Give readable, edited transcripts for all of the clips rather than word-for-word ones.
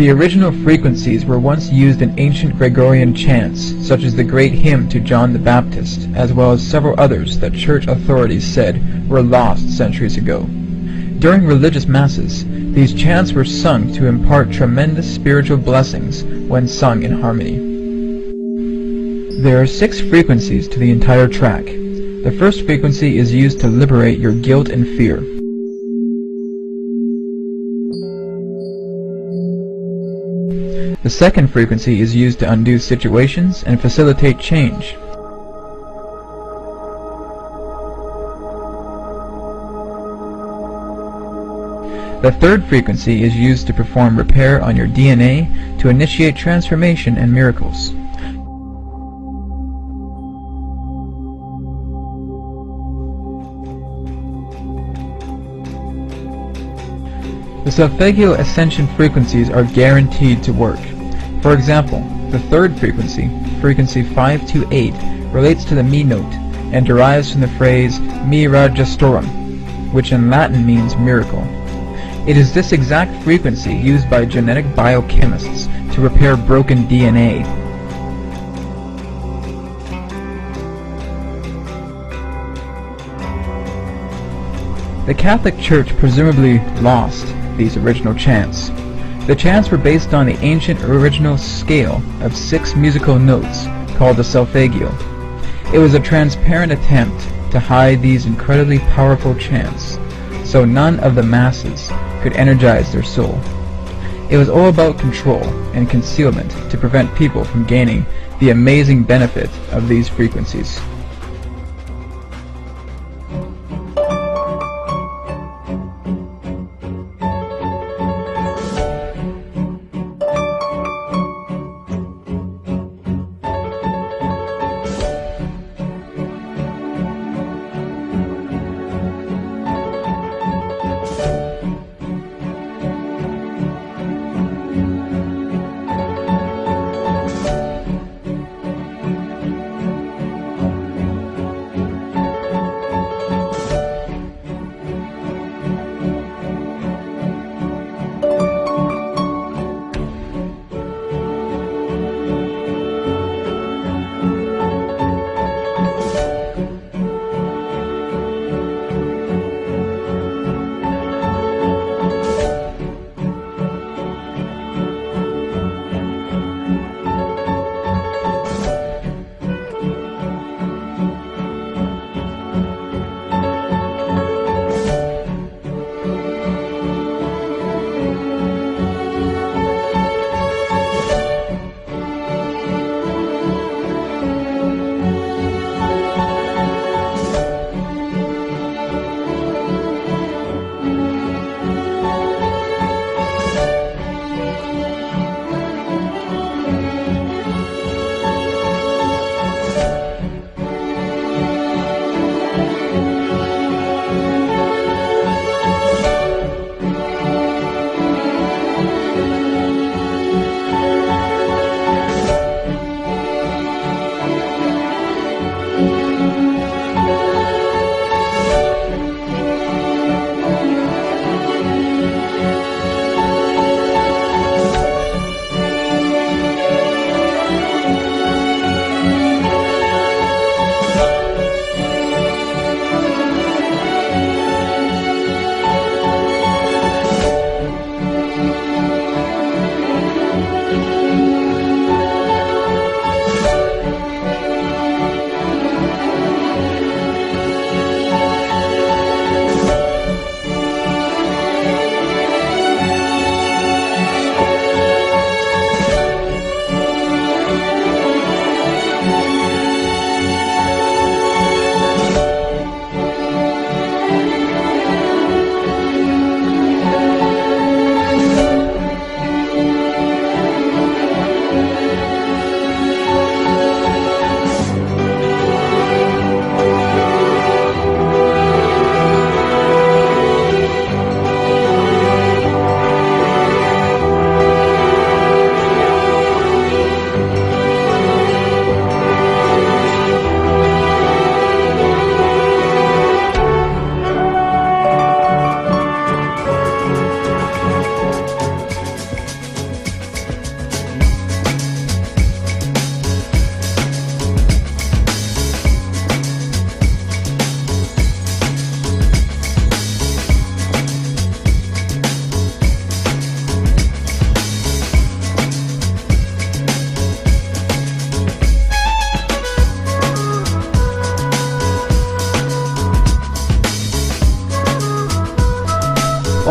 The original frequencies were once used in ancient Gregorian chants, such as the Great Hymn to John the Baptist, as well as several others that church authorities said were lost centuries ago. During religious masses, these chants were sung to impart tremendous spiritual blessings when sung in harmony. There are 6 frequencies to the entire track. The first frequency is used to liberate your guilt and fear. The second frequency is used to undo situations and facilitate change. The third frequency is used to perform repair on your DNA to initiate transformation and miracles. The solfeggio ascension frequencies are guaranteed to work. For example, the third frequency, frequency 528, relates to the Mi note and derives from the phrase Miragestrorum, which in Latin means miracle. It is this exact frequency used by genetic biochemists to repair broken DNA. The Catholic Church presumably lost these original chants. The chants were based on the ancient original scale of 6 musical notes called the solfeggio. It was a transparent attempt to hide these incredibly powerful chants, so none of the masses could energize their soul. It was all about control and concealment to prevent people from gaining the amazing benefit of these frequencies.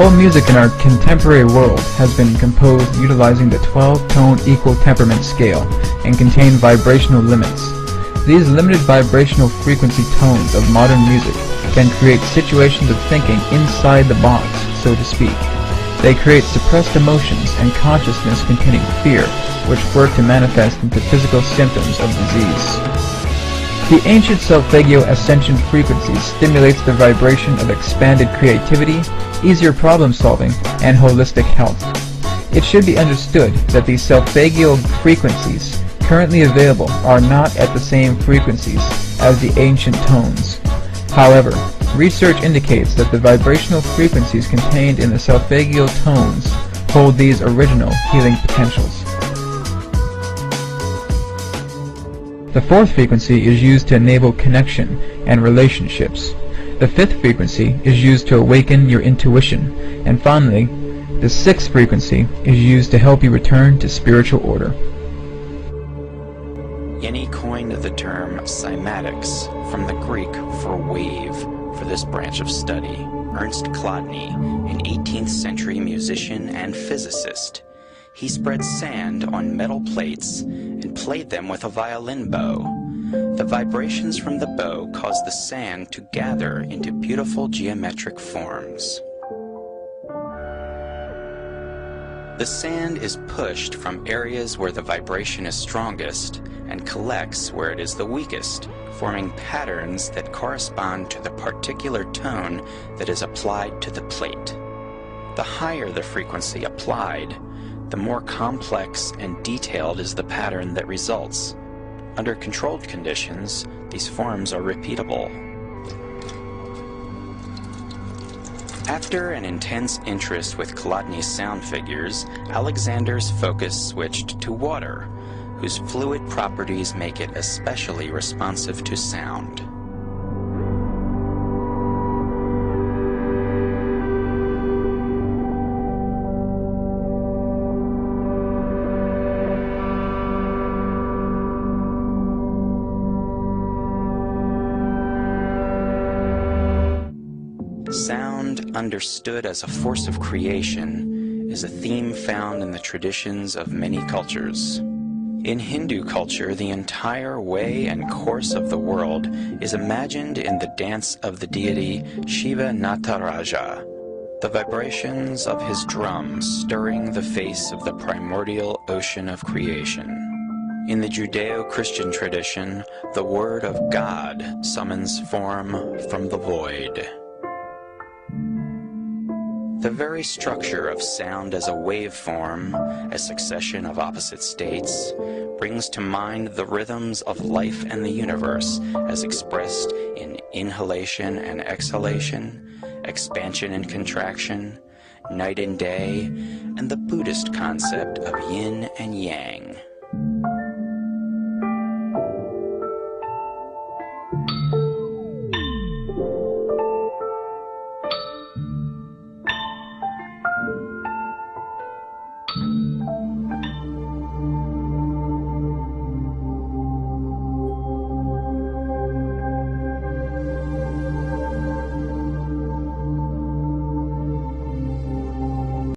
All music in our contemporary world has been composed utilizing the 12-tone equal temperament scale and contain vibrational limits. These limited vibrational frequency tones of modern music can create situations of thinking inside the box, so to speak. They create suppressed emotions and consciousness containing fear, which work to manifest into physical symptoms of disease. The ancient Solfeggio ascension frequency stimulates the vibration of expanded creativity, easier problem solving, and holistic health. It should be understood that the Solfeggio frequencies currently available are not at the same frequencies as the ancient tones. However, research indicates that the vibrational frequencies contained in the Solfeggio tones hold these original healing potentials. The fourth frequency is used to enable connection and relationships. The fifth frequency is used to awaken your intuition. And finally, the sixth frequency is used to help you return to spiritual order. Yeni coined the term cymatics from the Greek for wave for this branch of study. Ernst Chladni, an 18th century musician and physicist. He spread sand on metal plates and played them with a violin bow. The vibrations from the bow caused the sand to gather into beautiful geometric forms. The sand is pushed from areas where the vibration is strongest and collects where it is the weakest, forming patterns that correspond to the particular tone that is applied to the plate. The higher the frequency applied, the more complex and detailed is the pattern that results. Under controlled conditions, these forms are repeatable. After an intense interest with Chladni's sound figures, Alexander's focus switched to water, whose fluid properties make it especially responsive to sound. Sound, understood as a force of creation, is a theme found in the traditions of many cultures. In Hindu culture, the entire way and course of the world is imagined in the dance of the deity Shiva Nataraja, the vibrations of his drums stirring the face of the primordial ocean of creation. In the Judeo-Christian tradition, the Word of God summons form from the void. The very structure of sound as a waveform, a succession of opposite states, brings to mind the rhythms of life and the universe as expressed in inhalation and exhalation, expansion and contraction, night and day, and the Buddhist concept of yin and yang.